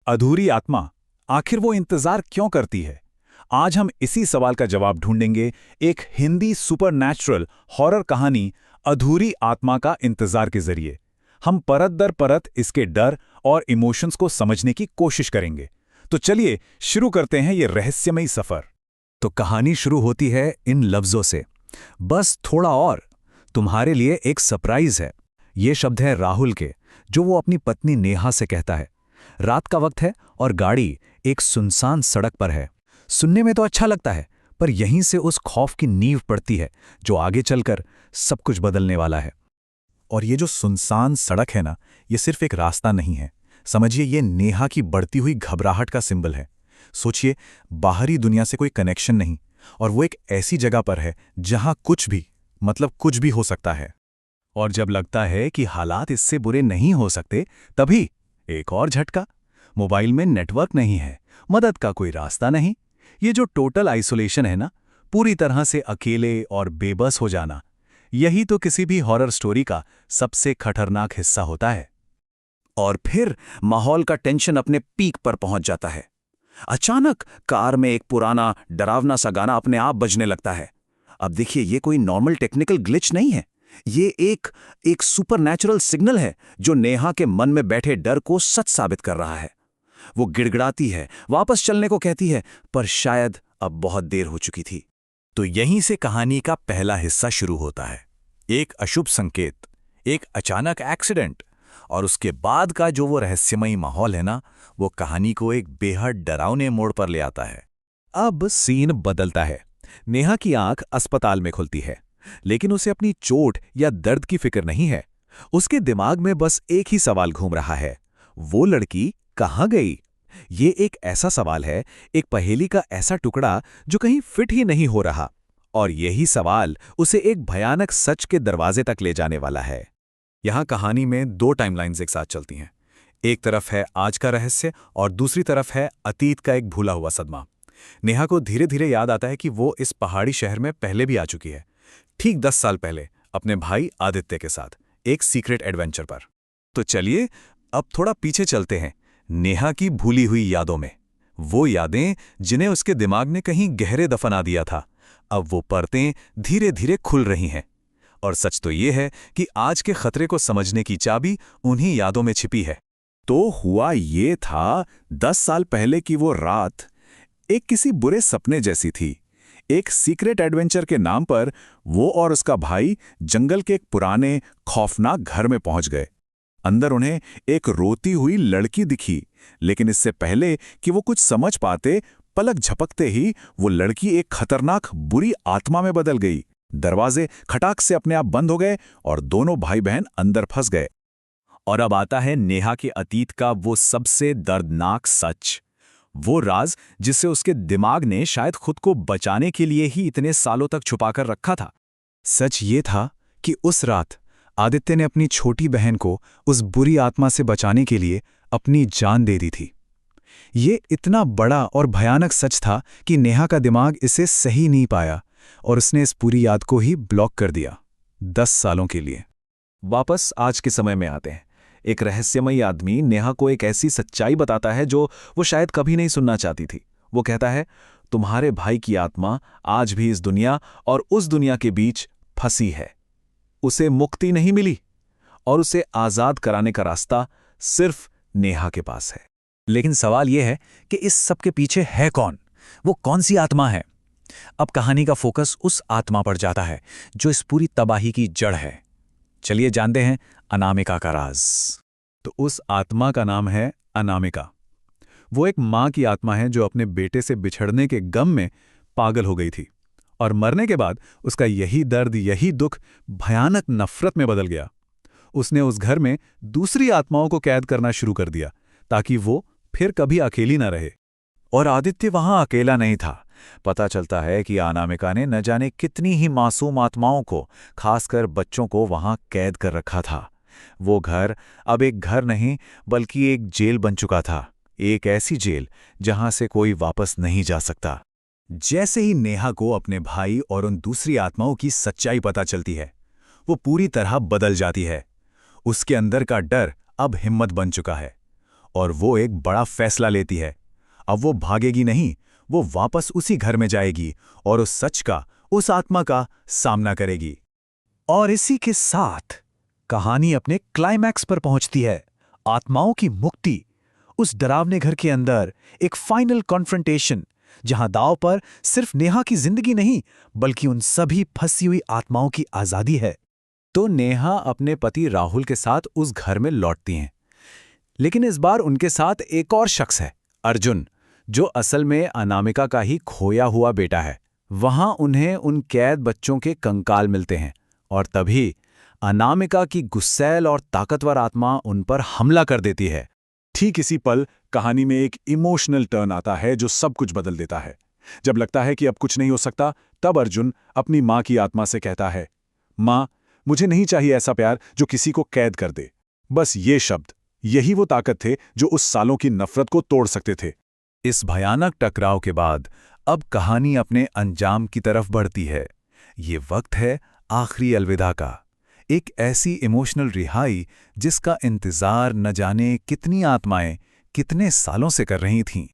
अधूरी आत्मा, आखिर वो इंतजार क्यों करती है? आज हम इसी सवाल का जवाब ढूंढेंगे एक हिंदी सुपरनैचुरल हॉरर कहानी अधूरी आत्मा का इंतजार के जरिए। हम परत दर परत इसके डर और इमोशंस को समझने की कोशिश करेंगे। तो चलिए शुरू करते हैं ये रहस्यमयी सफर। तो कहानी शुरू होती है इन लफ्जों से, बस थोड़ा और, तुम्हारे लिए एक सरप्राइज है। ये शब्द है राहुल के, जो वो अपनी पत्नी नेहा से कहता है। रात का वक्त है और गाड़ी एक सुनसान सड़क पर है। सुनने में तो अच्छा लगता है, पर यहीं से उस खौफ की नींव पड़ती है जो आगे चलकर सब कुछ बदलने वाला है। और ये जो सुनसान सड़क है ना, ये सिर्फ एक रास्ता नहीं है। समझिए, ये नेहा की बढ़ती हुई घबराहट का सिंबल है। सोचिए, बाहरी दुनिया से कोई कनेक्शन नहीं, और वो एक ऐसी जगह पर है जहां कुछ भी, मतलब कुछ भी हो सकता है। और जब लगता है कि हालात इससे बुरे नहीं हो सकते, तभी एक और झटका। मोबाइल में नेटवर्क नहीं है, मदद का कोई रास्ता नहीं। ये जो टोटल आइसोलेशन है ना, पूरी तरह से अकेले और बेबस हो जाना, यही तो किसी भी हॉरर स्टोरी का सबसे खतरनाक हिस्सा होता है। और फिर माहौल का टेंशन अपने पीक पर पहुंच जाता है। अचानक कार में एक पुराना डरावना सा गाना अपने आप बजने लगता है। अब देखिए, ये कोई नॉर्मल टेक्निकल ग्लिच नहीं है, ये एक सुपरनैचुरल सिग्नल है जो नेहा के मन में बैठे डर को सच साबित कर रहा है। वो गिड़गिड़ाती है, वापस चलने को कहती है, पर शायद अब बहुत देर हो चुकी थी। तो यहीं से कहानी का पहला हिस्सा शुरू होता है। एक अशुभ संकेत, एक अचानक एक्सीडेंट, और उसके बाद का जो वो रहस्यमयी माहौल है ना, वो कहानी को एक बेहद डरावने मोड़ पर ले आता है। अब सीन बदलता है। नेहा की आंख अस्पताल में खुलती है, लेकिन उसे अपनी चोट या दर्द की फिक्र नहीं है। उसके दिमाग में बस एक ही सवाल घूम रहा है, वो लड़की कहाँ गई? ये एक ऐसा सवाल है, एक पहेली का ऐसा टुकड़ा जो कहीं फिट ही नहीं हो रहा, और यही सवाल उसे एक भयानक सच के दरवाजे तक ले जाने वाला है। यहाँ कहानी में दो टाइमलाइंस एक साथ चलती हैं। एक तरफ है आज का रहस्य और दूसरी तरफ है अतीत का एक भूला हुआ सदमा। नेहा को धीरे धीरे याद आता है कि वो इस पहाड़ी शहर में पहले भी आ चुकी है, ठीक 10 साल पहले, अपने भाई आदित्य के साथ एक सीक्रेट एडवेंचर पर। तो चलिए अब थोड़ा पीछे चलते हैं, नेहा की भूली हुई यादों में। वो यादें जिन्हें उसके दिमाग ने कहीं गहरे दफना दिया था, अब वो परतें धीरे धीरे खुल रही हैं। और सच तो ये है कि आज के खतरे को समझने की चाबी उन्हीं यादों में छिपी है। तो हुआ ये था, 10 साल पहले की वो रात एक किसी बुरे सपने जैसी थी। एक सीक्रेट एडवेंचर के नाम पर वो और उसका भाई जंगल के एक पुराने खौफनाक घर में पहुंच गए। अंदर उन्हें एक रोती हुई लड़की दिखी, लेकिन इससे पहले कि वो कुछ समझ पाते, पलक झपकते ही वो लड़की एक खतरनाक बुरी आत्मा में बदल गई। दरवाजे खटाक से अपने आप बंद हो गए और दोनों भाई बहन अंदर फंस गए। और अब आता है नेहा के अतीत का वो सबसे दर्दनाक सच, वो राज जिसे उसके दिमाग ने शायद खुद को बचाने के लिए ही इतने सालों तक छुपाकर रखा था। सच ये था कि उस रात आदित्य ने अपनी छोटी बहन को उस बुरी आत्मा से बचाने के लिए अपनी जान दे दी थी। ये इतना बड़ा और भयानक सच था कि नेहा का दिमाग इसे सही नहीं पाया और उसने इस पूरी याद को ही ब्लॉक कर दिया 10 सालों के लिए। वापस आज के समय में आते हैं। एक रहस्यमयी आदमी नेहा को एक ऐसी सच्चाई बताता है जो वो शायद कभी नहीं सुनना चाहती थी। वो कहता है, तुम्हारे भाई की आत्मा आज भी इस दुनिया और उस दुनिया के बीच फंसी है। उसे मुक्ति नहीं मिली और उसे आजाद कराने का रास्ता सिर्फ नेहा के पास है। लेकिन सवाल यह है कि इस सब के पीछे है कौन? वो कौन सी आत्मा है? अब कहानी का फोकस उस आत्मा पर जाता है जो इस पूरी तबाही की जड़ है। चलिए जानते हैं अनामिका का राज। तो उस आत्मा का नाम है अनामिका। वो एक मां की आत्मा है जो अपने बेटे से बिछड़ने के गम में पागल हो गई थी, और मरने के बाद उसका यही दर्द, यही दुख भयानक नफरत में बदल गया। उसने उस घर में दूसरी आत्माओं को कैद करना शुरू कर दिया ताकि वो फिर कभी अकेली न रहे। और आदित्य वहां अकेला नहीं था। पता चलता है कि अनामिका ने न जाने कितनी ही मासूम आत्माओं को, खासकर बच्चों को, वहां कैद कर रखा था। वो घर अब एक घर नहीं बल्कि एक जेल बन चुका था, एक ऐसी जेल जहां से कोई वापस नहीं जा सकता। जैसे ही नेहा को अपने भाई और उन दूसरी आत्माओं की सच्चाई पता चलती है, वो पूरी तरह बदल जाती है। उसके अंदर का डर अब हिम्मत बन चुका है, और वो एक बड़ा फैसला लेती है। अब वो भागेगी नहीं, वो वापस उसी घर में जाएगी और उस सच का, उस आत्मा का सामना करेगी। और इसी के साथ कहानी अपने क्लाइमैक्स पर पहुंचती है। आत्माओं की मुक्ति। उस डरावने घर के अंदर एक फाइनल कॉन्फ्रंटेशन, जहां दांव पर सिर्फ नेहा की जिंदगी नहीं, बल्कि उन सभी फंसी हुई आत्माओं की आजादी है। तो नेहा अपने पति राहुल के साथ उस घर में लौटती हैं। लेकिन इस बार उनके साथ एक और शख्स है, अर्जुन, जो असल में अनामिका का ही खोया हुआ बेटा है। वहां उन्हें उन कैद बच्चों के कंकाल मिलते हैं और तभी अनामिका की गुस्सैल और ताकतवर आत्मा उन पर हमला कर देती है। ठीक इसी पल कहानी में एक इमोशनल टर्न आता है जो सब कुछ बदल देता है। जब लगता है कि अब कुछ नहीं हो सकता, तब अर्जुन अपनी माँ की आत्मा से कहता है, माँ, मुझे नहीं चाहिए ऐसा प्यार जो किसी को कैद कर दे। बस ये शब्द, यही वो ताकत थे जो उस सालों की नफरत को तोड़ सकते थे। इस भयानक टकराव के बाद अब कहानी अपने अंजाम की तरफ बढ़ती है। ये वक्त है आखिरी अलविदा का, एक ऐसी इमोशनल रिहाई जिसका इंतजार न जाने कितनी आत्माएं कितने सालों से कर रही थीं।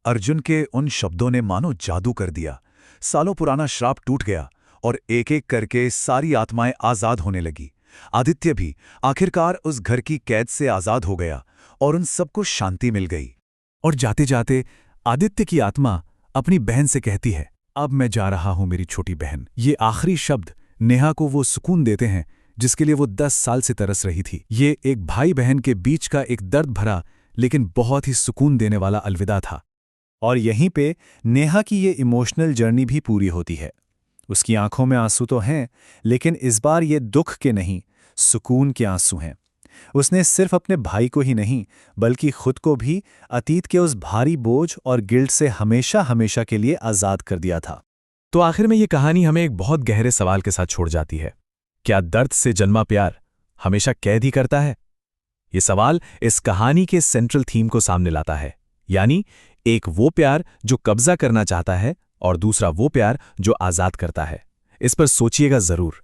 अर्जुन के उन शब्दों ने मानो जादू कर दिया। सालों पुराना श्राप टूट गया और एक एक करके सारी आत्माएं आजाद होने लगी। आदित्य भी आखिरकार उस घर की कैद से आजाद हो गया और उन सबको शांति मिल गई। और जाते जाते आदित्य की आत्मा अपनी बहन से कहती है, अब मैं जा रहा हूं मेरी छोटी बहन। ये आखिरी शब्द नेहा को वो सुकून देते हैं जिसके लिए वो 10 साल से तरस रही थी। ये एक भाई बहन के बीच का एक दर्द भरा लेकिन बहुत ही सुकून देने वाला अलविदा था। और यहीं पे नेहा की ये इमोशनल जर्नी भी पूरी होती है। उसकी आंखों में आंसू तो हैं, लेकिन इस बार ये दुख के नहीं, सुकून के आंसू हैं। उसने सिर्फ अपने भाई को ही नहीं, बल्कि खुद को भी अतीत के उस भारी बोझ और गिल्ट से हमेशा हमेशा के लिए आज़ाद कर दिया था। तो आखिर में ये कहानी हमें एक बहुत गहरे सवाल के साथ छोड़ जाती है। क्या दर्द से जन्मा प्यार हमेशा कैद ही करता है? ये सवाल इस कहानी के सेंट्रल थीम को सामने लाता है, यानी एक वो प्यार जो कब्जा करना चाहता है और दूसरा वो प्यार जो आज़ाद करता है। इस पर सोचिएगा ज़रूर।